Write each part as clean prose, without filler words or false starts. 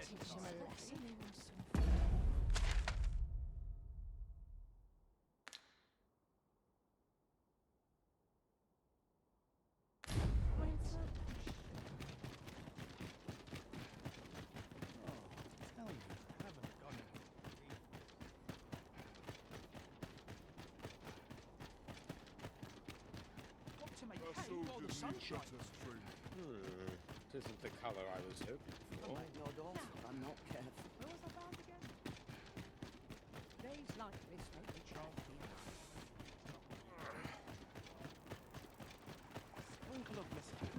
Teach him a lesson. Isn't the colour I was hoping for. I'm not careful. Where was I bound again? Days like this make the child feel Sprinkle of whiskey.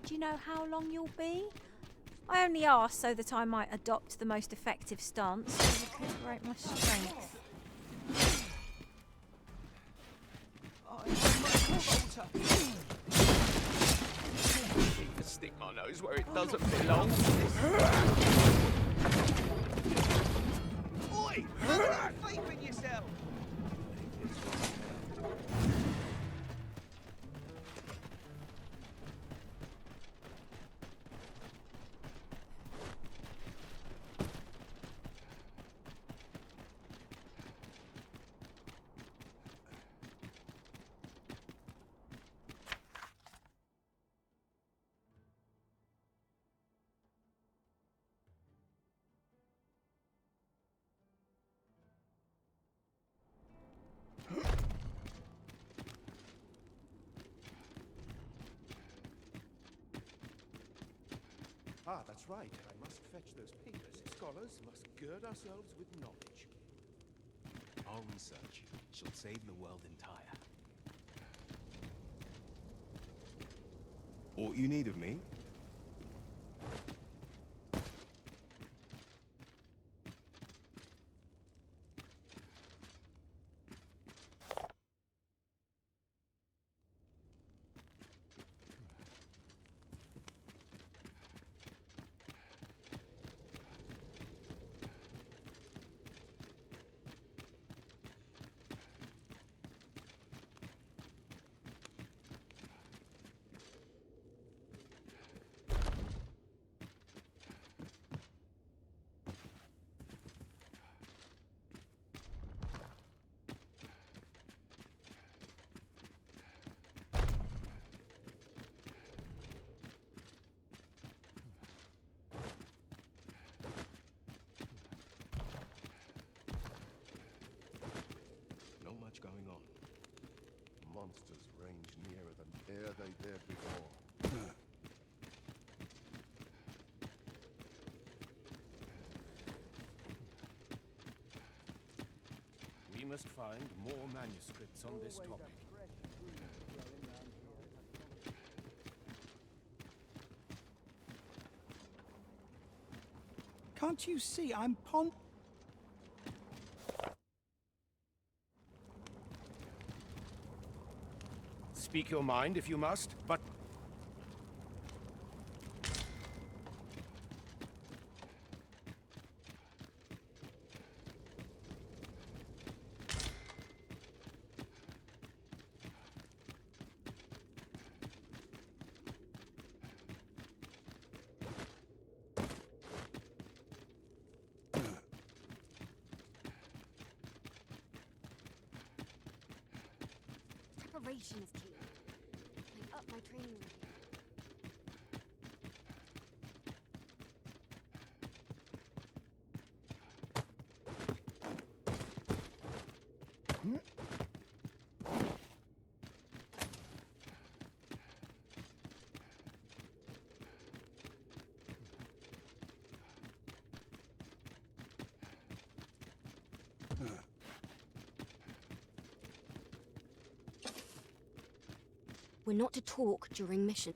Do you know how long you'll be? I only asked so that I might adopt the most effective stance to recuperate my strength. Stick my nose where it doesn't belong. Oi! Have faith in yourself! Ah, that's right. I must fetch those papers. Scholars must gird ourselves with knowledge. Our research shall save the world entire. Aught you need of me? Not much going on. Monsters range nearer than e'er they dared before. We must find more manuscripts on this topic. Can't you see I'm Speak your mind if you must, but Preparation is key. I up my training with you. We're not to talk during mission.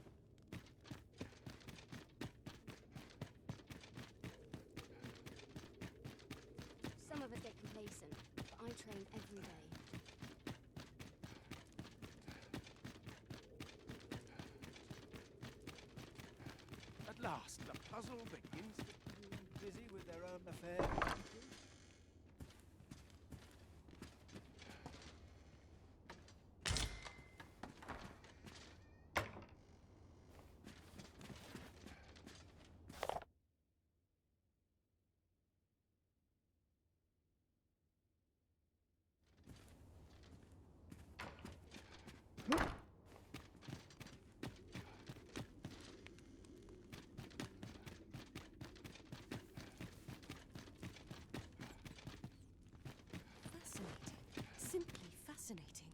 last, the puzzle begins. Busy with their own affairs. Fascinating. Simply fascinating.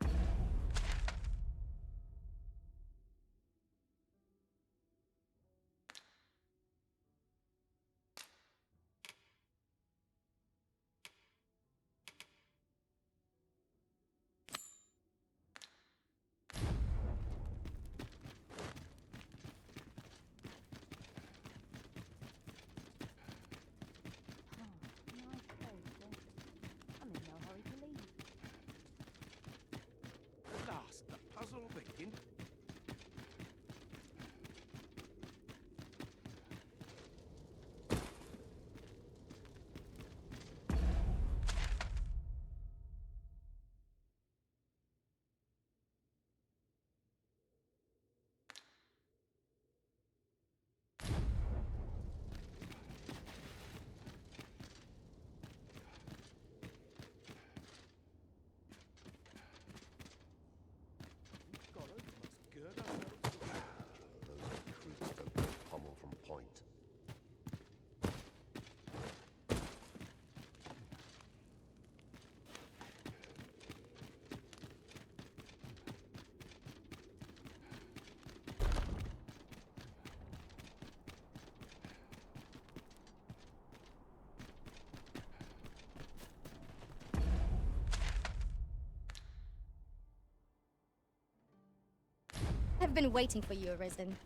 I'm in no hurry to leave. At last, the puzzle begins. Scholars must gird ourselves. Those recruits don't get pommel from point. I've been waiting for you, Arisen.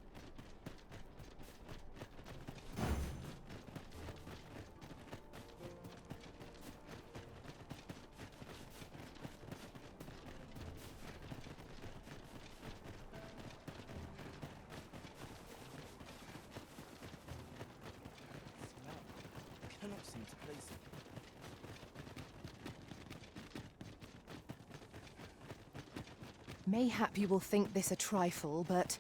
Smell. Cannot seem to place it. Mayhap you will think this a trifle, but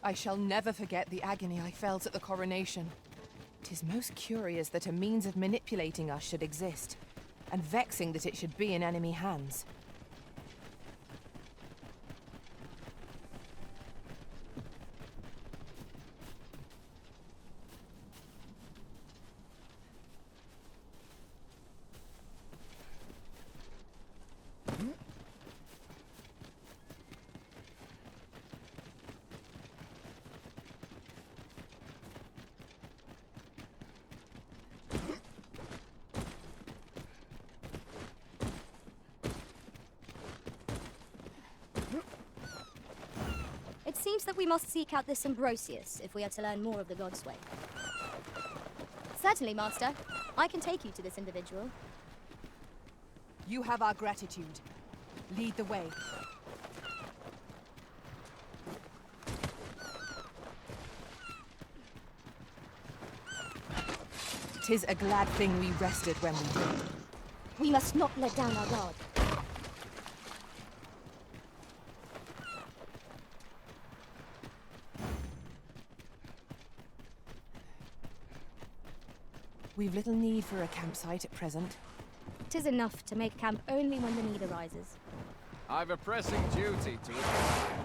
I shall never forget the agony I felt at the coronation. 'Tis most curious that a means of manipulating us should exist, and vexing that it should be in enemy hands. It seems that we must seek out this Ambrosius if we are to learn more of the God's way. Certainly, Master. I can take you to this individual. You have our gratitude. Lead the way. 'Tis a glad thing we rested when we did. We must not let down our guard. We've little need for a campsite at present. 'Tis enough to make camp only when the need arises. I've a pressing duty to attend.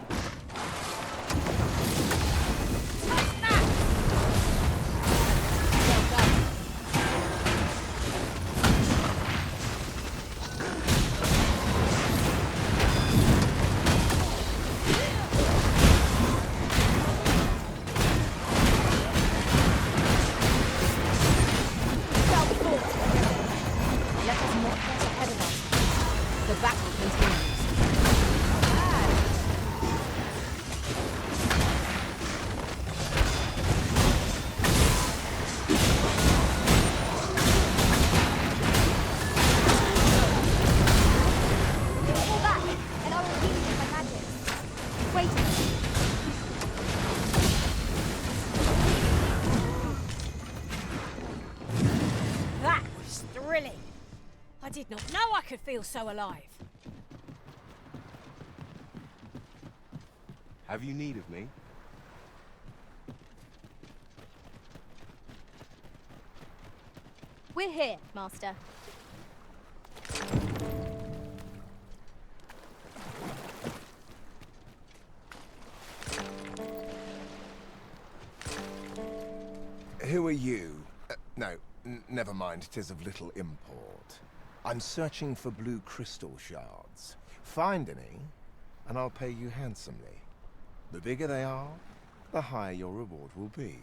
Let us not get ahead of ourselves. The battle continues. did not know I could feel so alive. Have you need of me? We're here, Master. Who are you? No, never mind, 'tis of little import. I'm searching for blue crystal shards. Find any, and I'll pay you handsomely. The bigger they are, the higher your reward will be.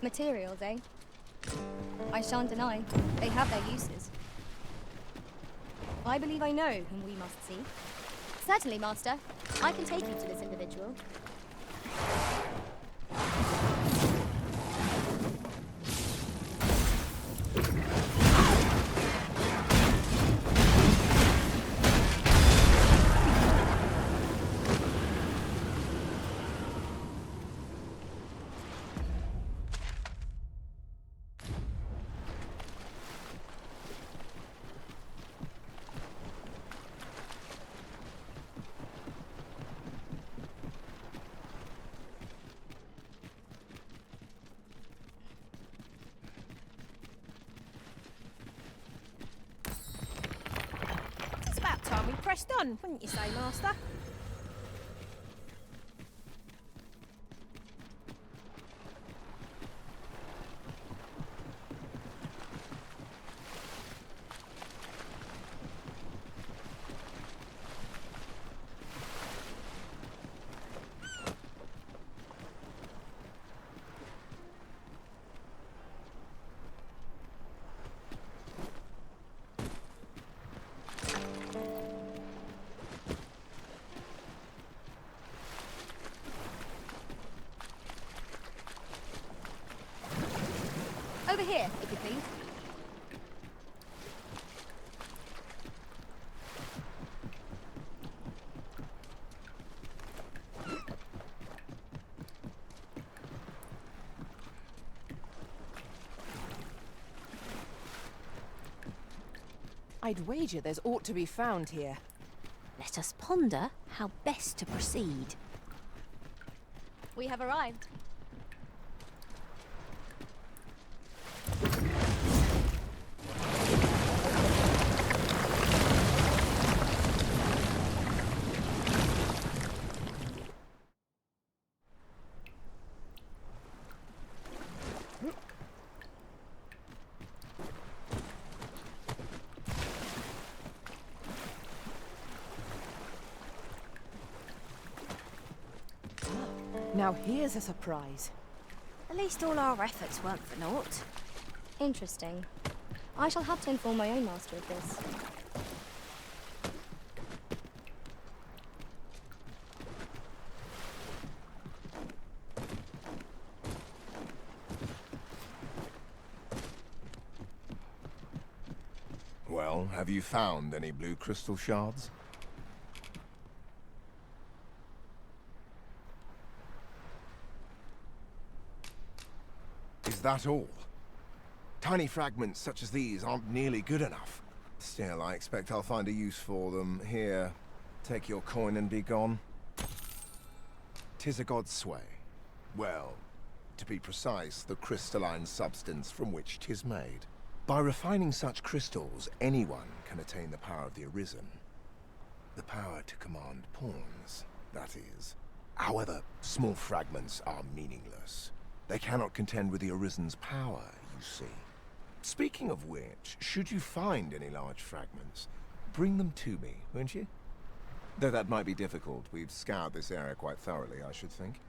Materials, eh? I shan't deny, they have their uses. I believe I know whom we must see. Certainly, Master. I can take you to this individual. It's about time we pressed on, wouldn't you say, Master? Over here, if you please. I'd wager there's aught to be found here. Let us ponder how best to proceed. We have arrived. Now here's a surprise. At least all our efforts weren't for naught. Interesting. I shall have to inform my own master of this. Well, have you found any blue crystal shards? Is that all? Tiny fragments such as these aren't nearly good enough. Still, I expect I'll find a use for them. Here, take your coin and be gone. 'Tis a god's sway. Well, to be precise, the crystalline substance from which 'tis made. By refining such crystals, anyone can attain the power of the Arisen. The power to command pawns, that is. However, small fragments are meaningless. They cannot contend with the Arisen's power, you see. Speaking of which, should you find any large fragments, bring them to me, won't you? Though that might be difficult, we've scoured this area quite thoroughly, I should think.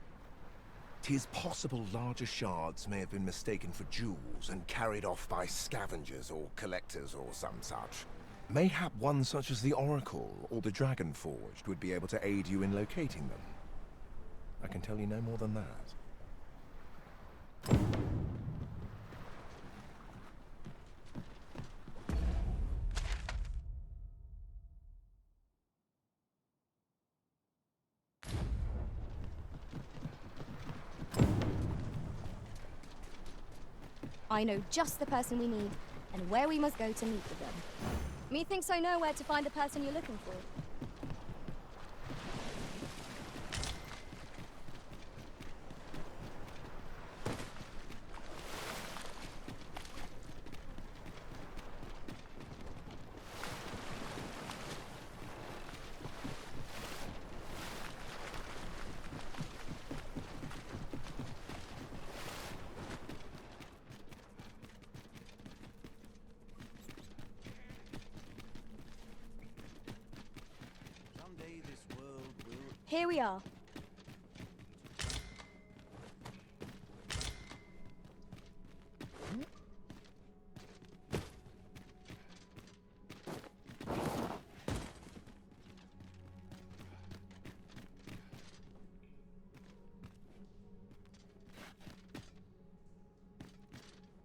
'Tis possible larger shards may have been mistaken for jewels and carried off by scavengers or collectors or some such. Mayhap one such as the Oracle or the Dragon Forged would be able to aid you in locating them. I can tell you no more than that. I know just the person we need, and where we must go to meet with them. Methinks I know where to find the person you're looking for. Someday this world will... Here we are.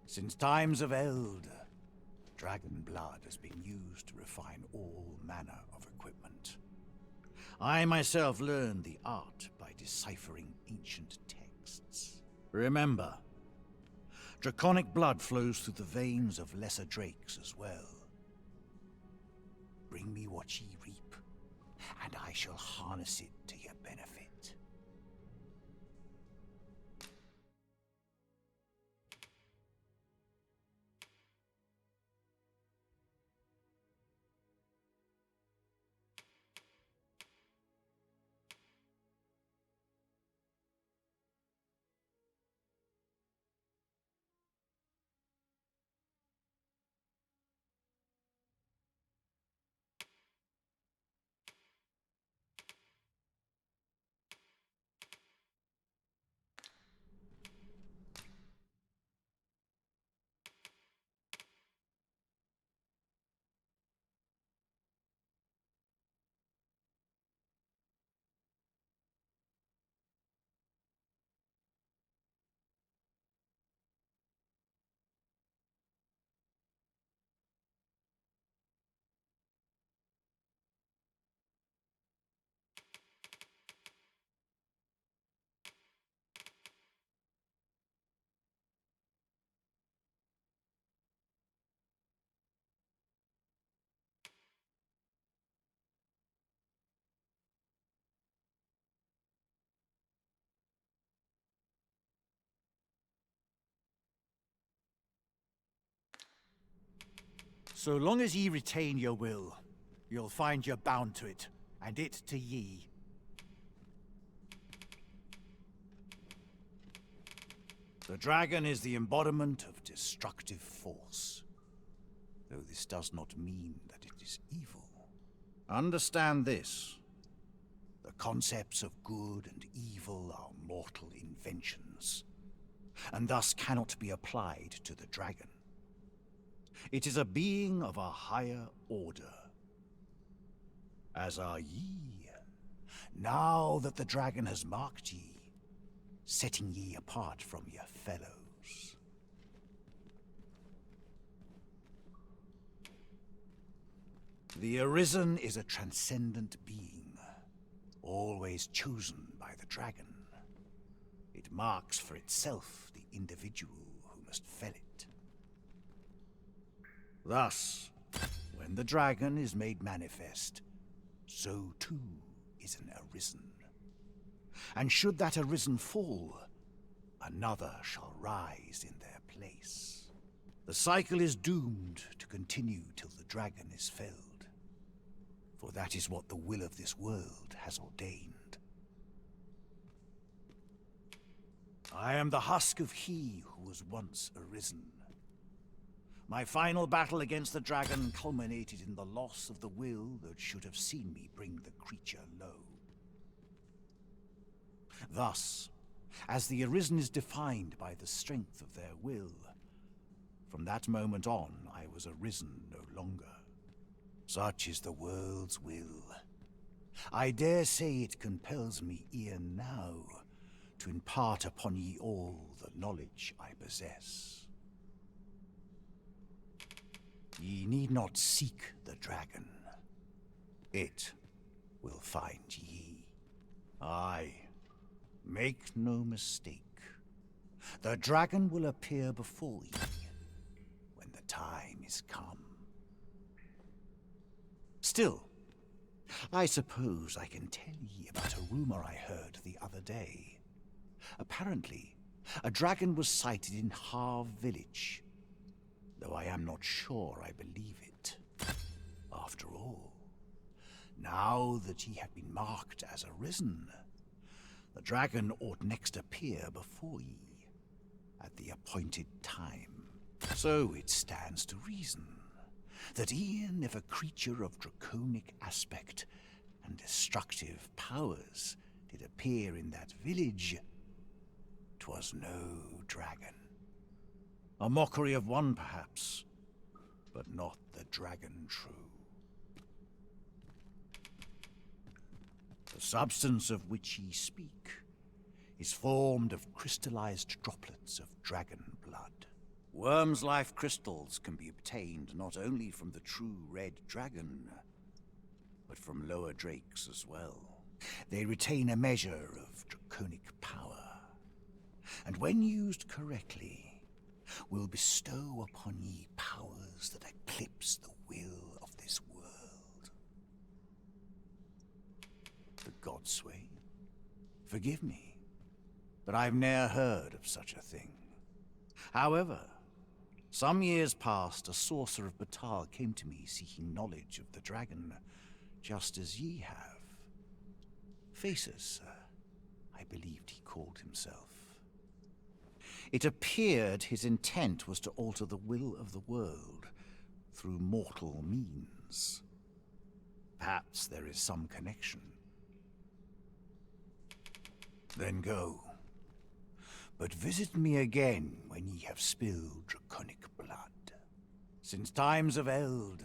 Since times of eld, dragon blood has been used to refine all manner of equipment. I myself learned the art by deciphering ancient texts. Remember, draconic blood flows through the veins of lesser drakes as well. Bring me what ye reap, and I shall harness it to your benefit. So long as ye retain your will, you'll find you're bound to it, and it to ye. The dragon is the embodiment of destructive force, though this does not mean that it is evil. Understand this. The concepts of good and evil are mortal inventions, and thus cannot be applied to the dragon. It is a being of a higher order, as are ye, now that the dragon has marked ye, setting ye apart from your fellows. The Arisen is a transcendent being, always chosen by the dragon. It marks for itself the individual who must fell it. Thus, when the dragon is made manifest, so too is an Arisen. And should that Arisen fall, another shall rise in their place. The cycle is doomed to continue till the dragon is felled, for that is what the will of this world has ordained. I am the husk of he who was once Arisen. My final battle against the dragon culminated in the loss of the will that should have seen me bring the creature low. Thus, as the Arisen is defined by the strength of their will, from that moment on I was Arisen no longer. Such is the world's will. I dare say it compels me e'en now to impart upon ye all the knowledge I possess. Ye need not seek the dragon. It will find ye. Aye, make no mistake. The dragon will appear before ye, time is come. Still, I suppose I can tell ye about a rumor I heard the other day. Apparently, a dragon was sighted in Harv village, though I am not sure I believe it. After all, now that ye have been marked as arisen, the dragon ought next appear before ye at the appointed time. So it stands to reason that e'en if a creature of draconic aspect and destructive powers did appear in that village, 'twas no dragon. A mockery of one, perhaps, but not the dragon true. The substance of which ye speak is formed of crystallized droplets of dragon blood. Worm's life crystals can be obtained not only from the true red dragon, but from lower drakes as well. They retain a measure of draconic power, and when used correctly, will bestow upon ye powers that eclipse the will of this world. The Godsway? Forgive me, but I've ne'er heard of such a thing. However, some years past, a sorcerer of Batal came to me seeking knowledge of the dragon, just as ye have. Faces, I believed he called himself. It appeared his intent was to alter the will of the world through mortal means. Perhaps there is some connection. Then go. But visit me again when ye have spilled draconic blood. Since times of eld,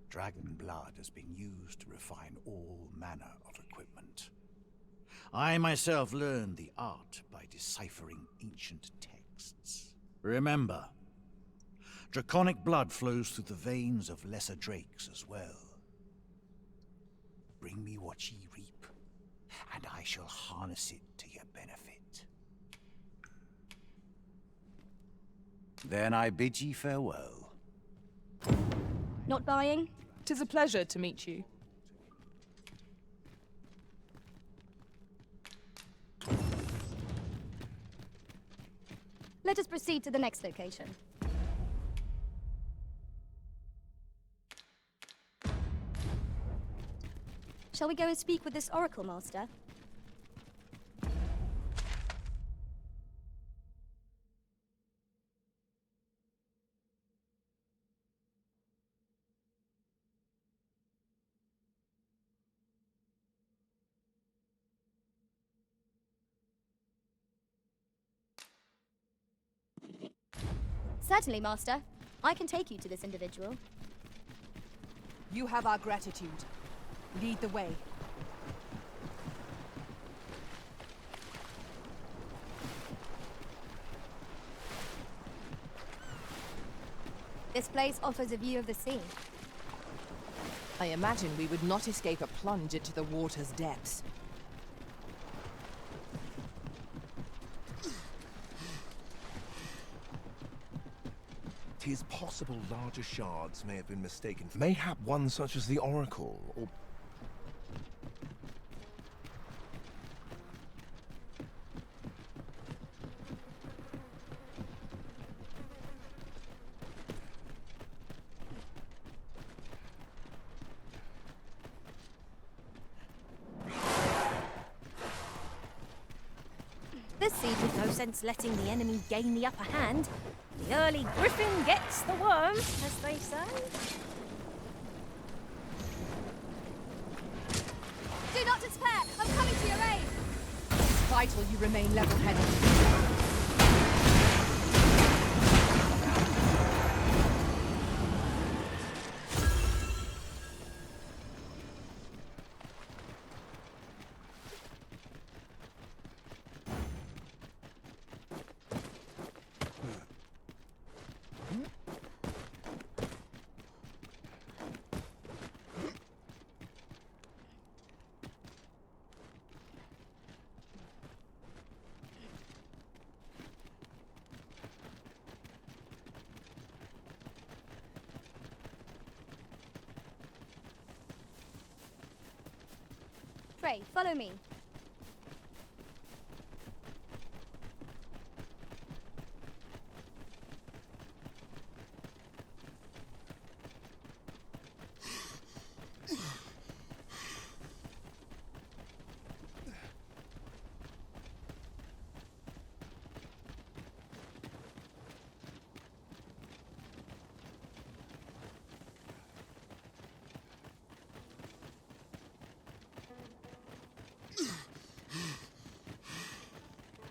dragon blood has been used to refine all manner of equipment. I myself learned the art by deciphering ancient texts. Remember, draconic blood flows through the veins of lesser drakes as well. Bring me what ye reap, and I shall harness it to your benefit. Then I bid ye farewell. Not buying? 'Tis a pleasure to meet you. Let us proceed to the next location. Shall we go and speak with this Oracle Master? Certainly, Master. I can take you to this individual. You have our gratitude. Lead the way. This place offers a view of the sea. I imagine we would not escape a plunge into the water's depths. Tis possible larger shards may have been mistaken. Mayhap one such as the Oracle, or... This siege with no sense letting the enemy gain the upper hand. The early griffin gets the worm, as they say. Do not despair! I'm coming to your aid! It's vital you remain level-headed. Pray, follow me.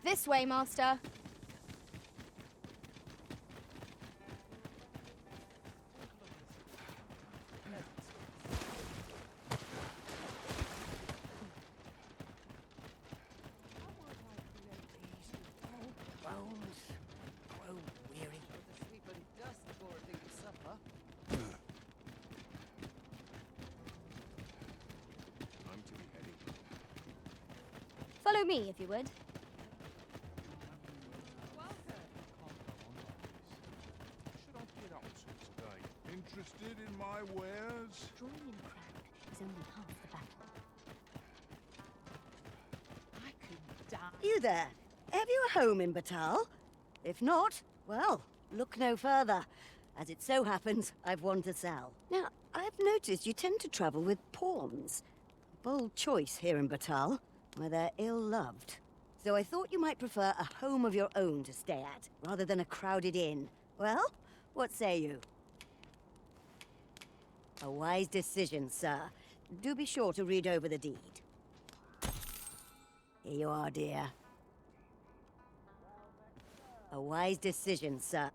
This way, Master. Bones grow weary. Sleep and dust before a big supper. I'm to be heading. Follow me, if you would. Should I get up to today? Interested in my wares? Drawing in crowd is only half the battle. I could die. You there? Have you a home in Batal? If not, well, look no further. As it so happens, I've one to sell. Now, I've noticed you tend to travel with pawns. Bold choice here in Batal, where they're ill-loved. So I thought you might prefer a home of your own to stay at, rather than a crowded inn. Well, what say you? A wise decision, sir. Do be sure to read over the deed. Here you are, dear. A wise decision, sir.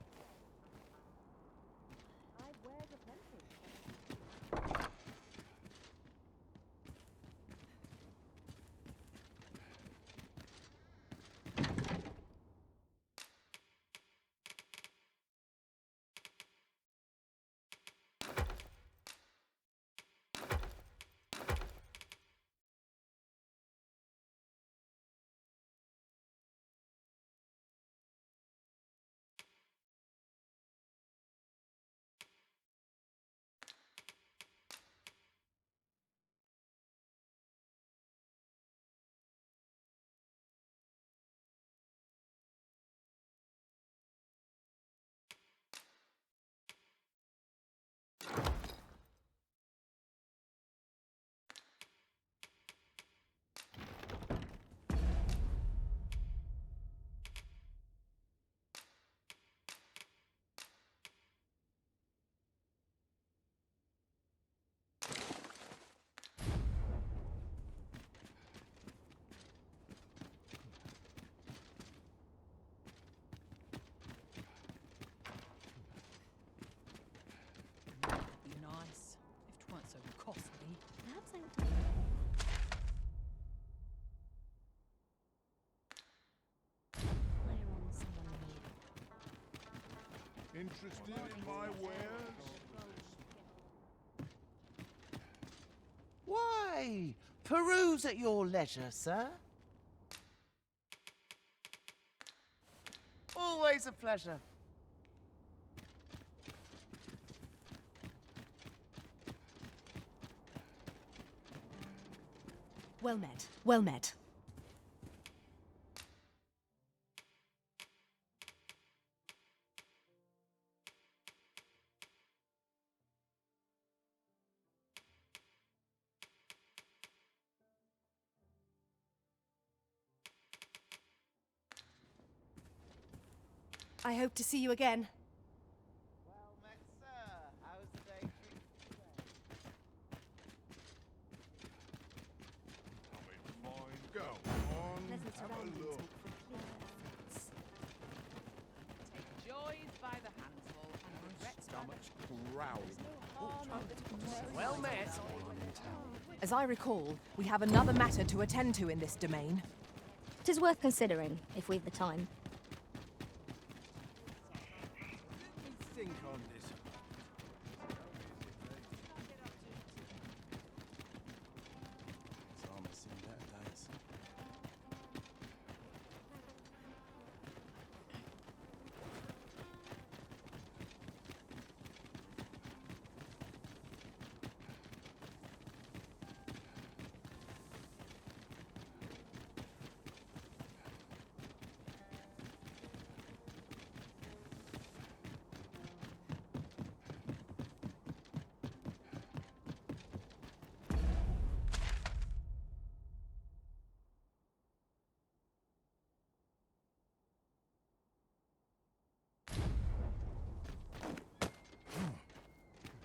Be nice if 'tweren't so costly. Perhaps I... Hire on someone new. Interested in my wares? Why? Peruse at your leisure, sir. Always a pleasure. Well met. Well met. I hope to see you again. Well met, sir. How's the day treating you today? Fine. Go on. Pleasant Have a surroundings look. make for clearer thoughts. Take joys by the handful and regrets by the Growling. Well met. As I recall, we have another matter to attend to in this domain. It is worth considering, if we've the time. Think on this. It's almost seen better days.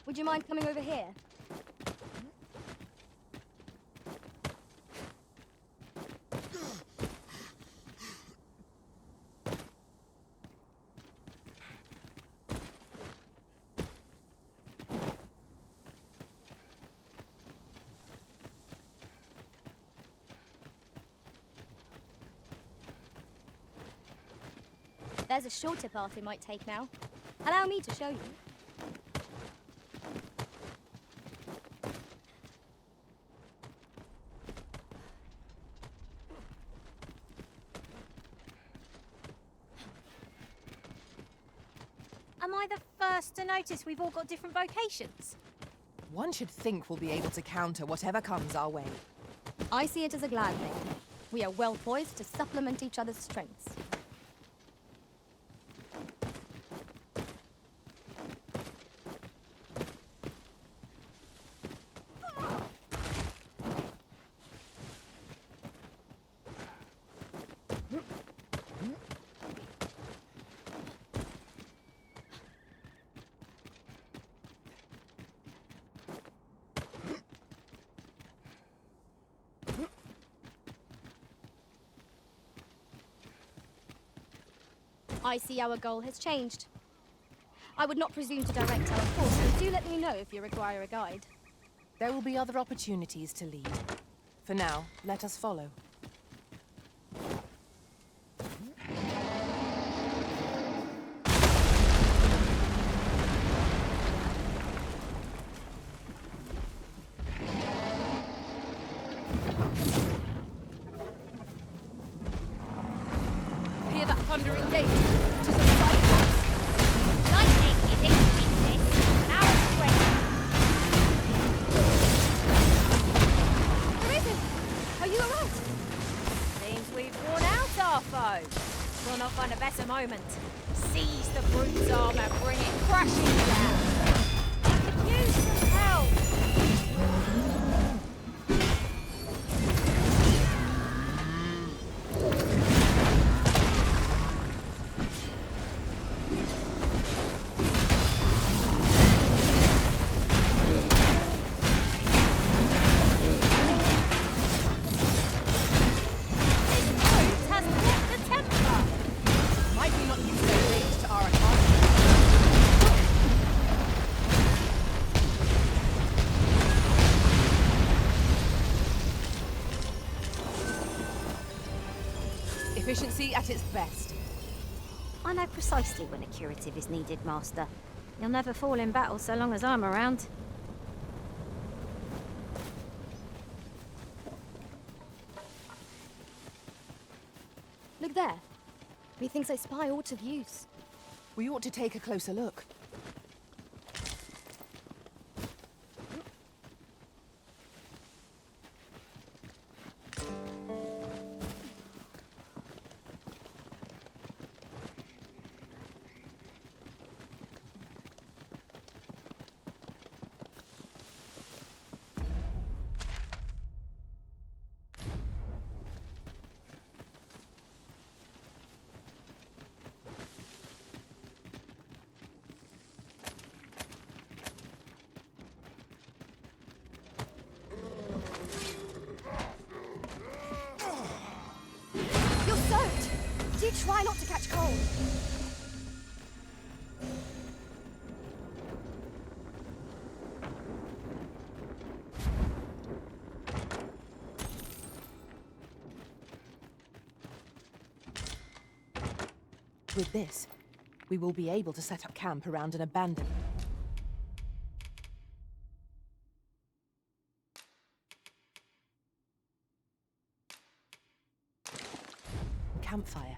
Would you mind coming over here? There's a shorter path we might take now. Allow me to show you. Am I the first to notice we've all got different vocations? One should think we'll be able to counter whatever comes our way. I see it as a glad thing. We are well poised to supplement each other's strengths. I see our goal has changed. I would not presume to direct our course, but do let me know if you require a guide. There will be other opportunities to lead. For now, let us follow. Hear that thundering gate? To the right. Lightning is in this. Now it's ready. Arisen! Are you alright? Seems we've worn out our foe. We'll not find a better moment. Seize the brute's arm and bring it crashing down. I could use some help. Efficiency at its best. I know precisely when a curative is needed, Master. You'll never fall in battle so long as I'm around. Look there. Methinks I spy aught of use. We ought to take a closer look. You're soaked! Do try not to catch cold. With this, we will be able to set up camp around an abandoned campfire.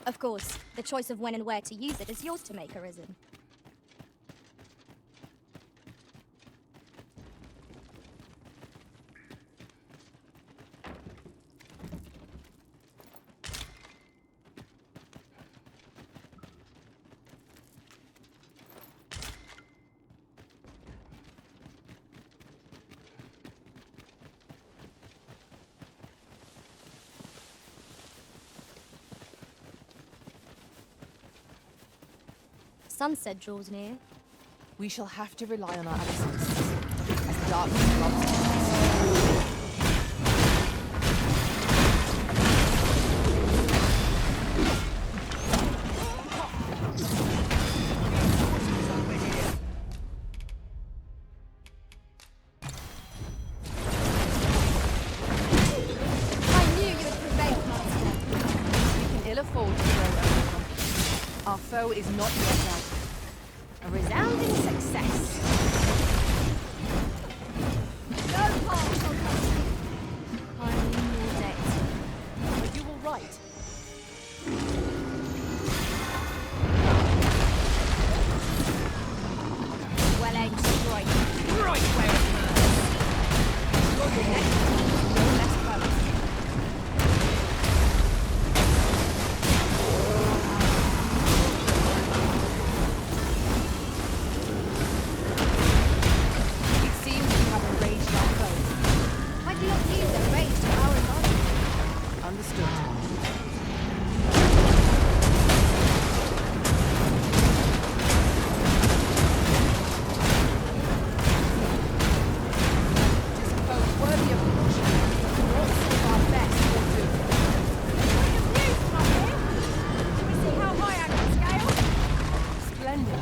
Of course, the choice of when and where to use it is yours to make, Arisen. Sunset draws near. We shall have to rely on our other senses, as darkness robs us. I knew you would prevail, Master. We can ill afford to throw overcome. Our foe is not yet dead. A resounding success. No harm shall come to you. I'm in your debt. Are you all right? Well-aimed strike. Right where it hurts. You're the next. No less close. It seems you have enraged our foe. I do not use their rage to our advantage. Understood. Tis a foe worthy of caution. What save our best will do. Point of view, my dear. Shall we see how high I can scale? Splendid.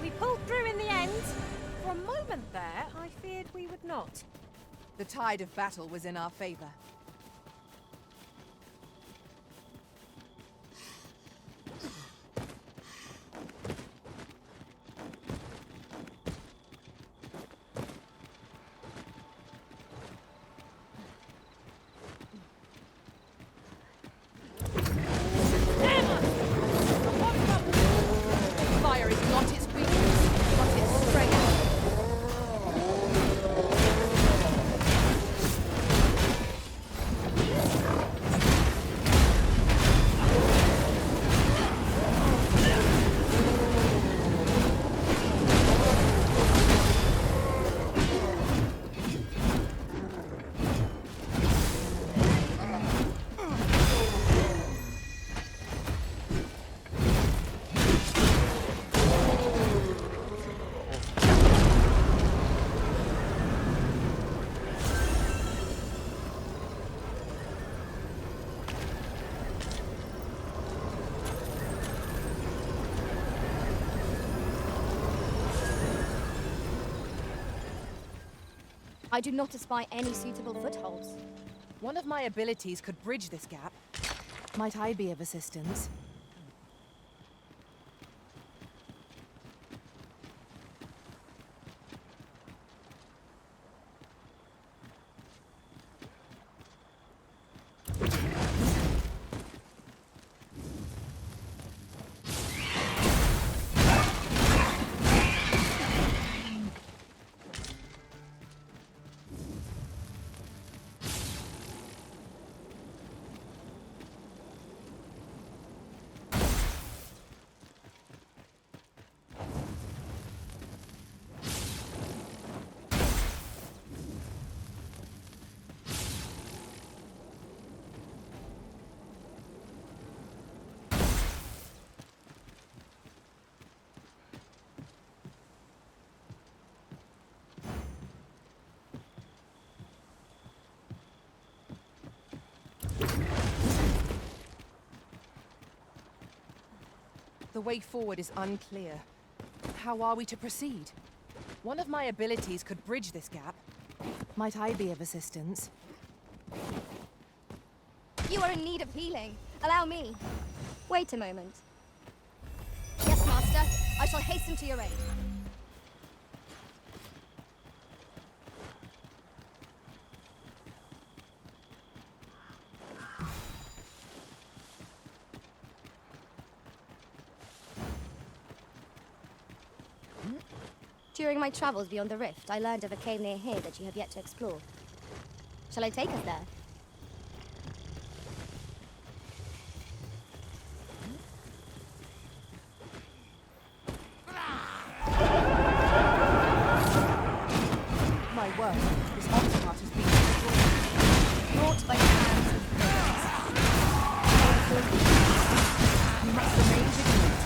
We pulled through in the end. For a moment there, I feared we would not. The tide of battle was in our favor. Fire is not its weakness, but its strength. I do not espy any suitable footholds. One of my abilities could bridge this gap. Might I be of assistance? The way forward is unclear. How are we to proceed? One of my abilities could bridge this gap. Might I be of assistance? You are in need of healing. Allow me. Wait a moment. Yes, Master. I shall hasten to your aid. During my travels beyond the rift, I learned of a cave near here that you have yet to explore. Shall I take us there? My word, this Oxheart has been destroyed. Brought by the hands of villains. You must remain vigilant.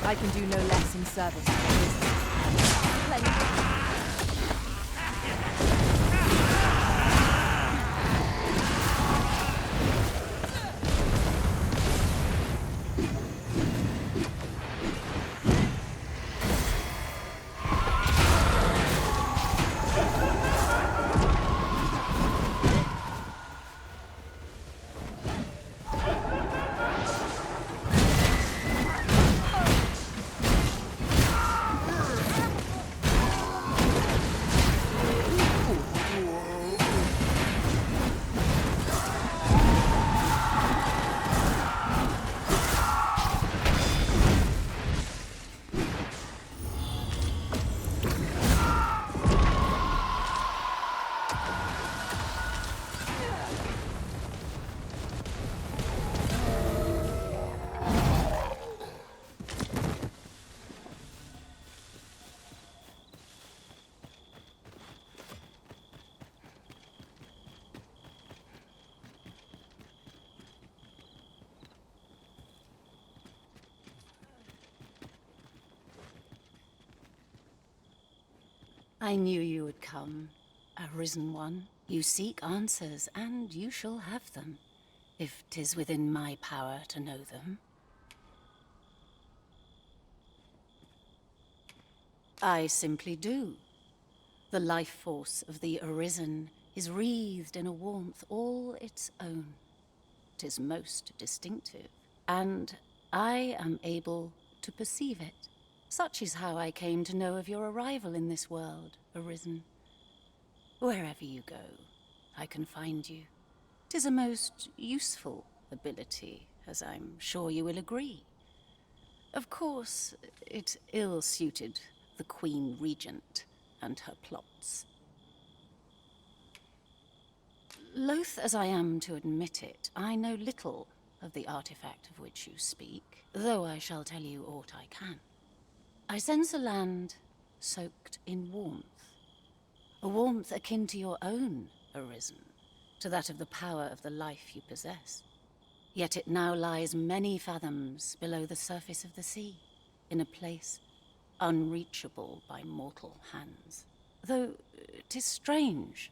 I can do no less in service of the business. Plenty. I knew you would come, Arisen One. You seek answers, and you shall have them, if 'tis within my power to know them. I simply do. The life force of the Arisen is wreathed in a warmth all its own. 'Tis most distinctive, and I am able to perceive it. Such is how I came to know of your arrival in this world, Arisen. Wherever you go, I can find you. 'Tis a most useful ability, as I'm sure you will agree. Of course, it ill-suited the Queen Regent and her plots. Loath as I am to admit it, I know little of the artifact of which you speak, though I shall tell you aught I can. I sense a land soaked in warmth. A warmth akin to your own, Arisen, to that of the power of the life you possess. Yet it now lies many fathoms below the surface of the sea, in a place unreachable by mortal hands. Though 'tis strange,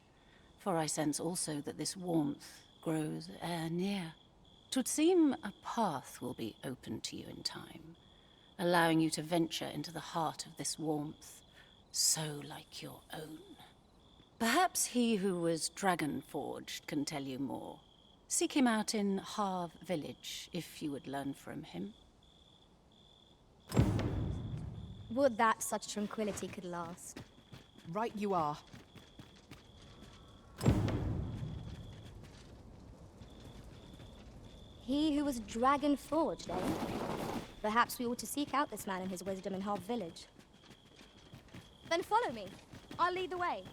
for I sense also that this warmth grows e'er near. 'Twould seem a path will be open to you in time, allowing you to venture into the heart of this warmth, so like your own. Perhaps he who was dragon-forged can tell you more. Seek him out in Harv Village, if you would learn from him. Would that such tranquility could last. Right you are. He who was dragon-forged, eh? Perhaps we ought to seek out this man and his wisdom in Harv Village. Then follow me. I'll lead the way.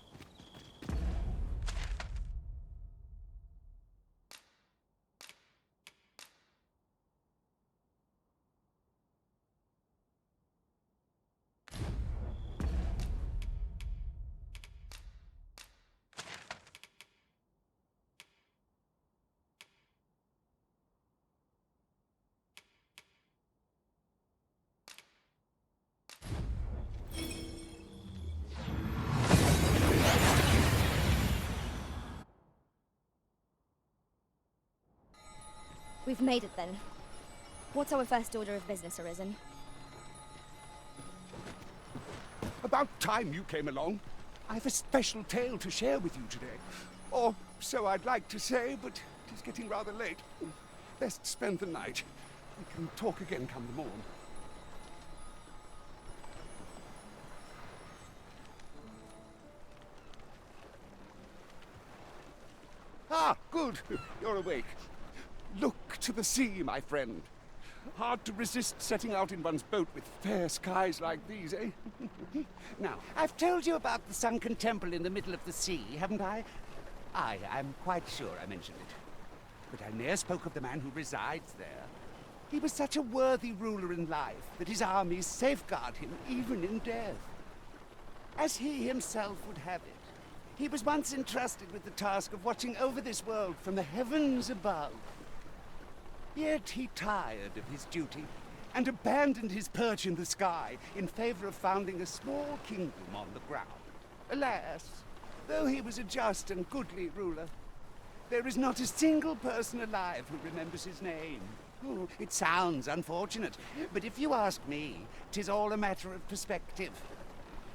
We've made it then. What's our first order of business, Arisen? About time you came along. I have a special tale to share with you today. Or so I'd like to say, but it is getting rather late. Best spend the night. We can talk again come the morn. Ah, good. You're awake. Look to the sea, my friend. Hard to resist setting out in one's boat with fair skies like these, eh? Now, I've told you about the sunken temple in the middle of the sea, haven't I? I'm quite sure I mentioned it. But I ne'er spoke of the man who resides there. He was such a worthy ruler in life that his armies safeguard him even in death. As he himself would have it, he was once entrusted with the task of watching over this world from the heavens above. Yet he tired of his duty and abandoned his perch in the sky in favor of founding a small kingdom on the ground. Alas, though he was a just and goodly ruler, there is not a single person alive who remembers his name. Oh, it sounds unfortunate, but if you ask me, 'tis all a matter of perspective.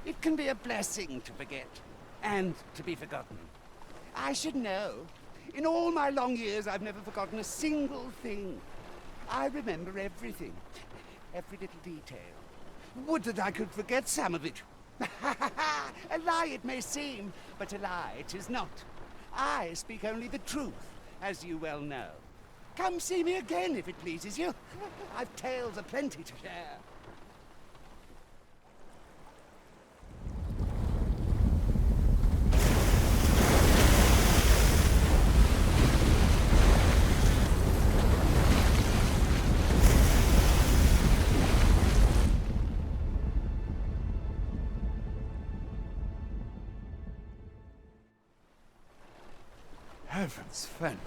It can be a blessing to forget, and to be forgotten. I should know. In all my long years, I've never forgotten a single thing. I remember everything, every little detail. Would that I could forget some of it. A lie it may seem, but a lie it is not. I speak only the truth, as you well know. Come see me again if it pleases you. I've tales aplenty to share. Heavens fend.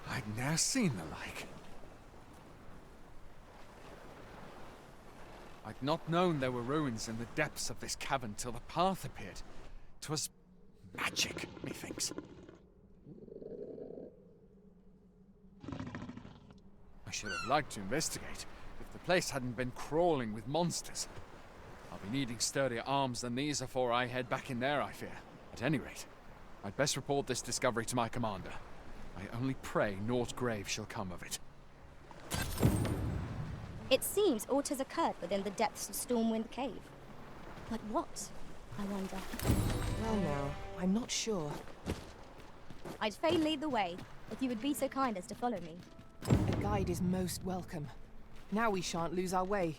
I'd ne'er seen the like. I'd not known there were ruins in the depths of this cavern till the path appeared. 'Twas magic, methinks. I should have liked to investigate if the place hadn't been crawling with monsters. I'll be needing sturdier arms than these afore I head back in there, I fear. At any rate, I'd best report this discovery to my commander. I only pray naught grave shall come of it. It seems aught has occurred within the depths of Stormwind Cave. But what, I wonder? Well now, I'm not sure. I'd fain lead the way, if you would be so kind as to follow me. A guide is most welcome. Now we shan't lose our way.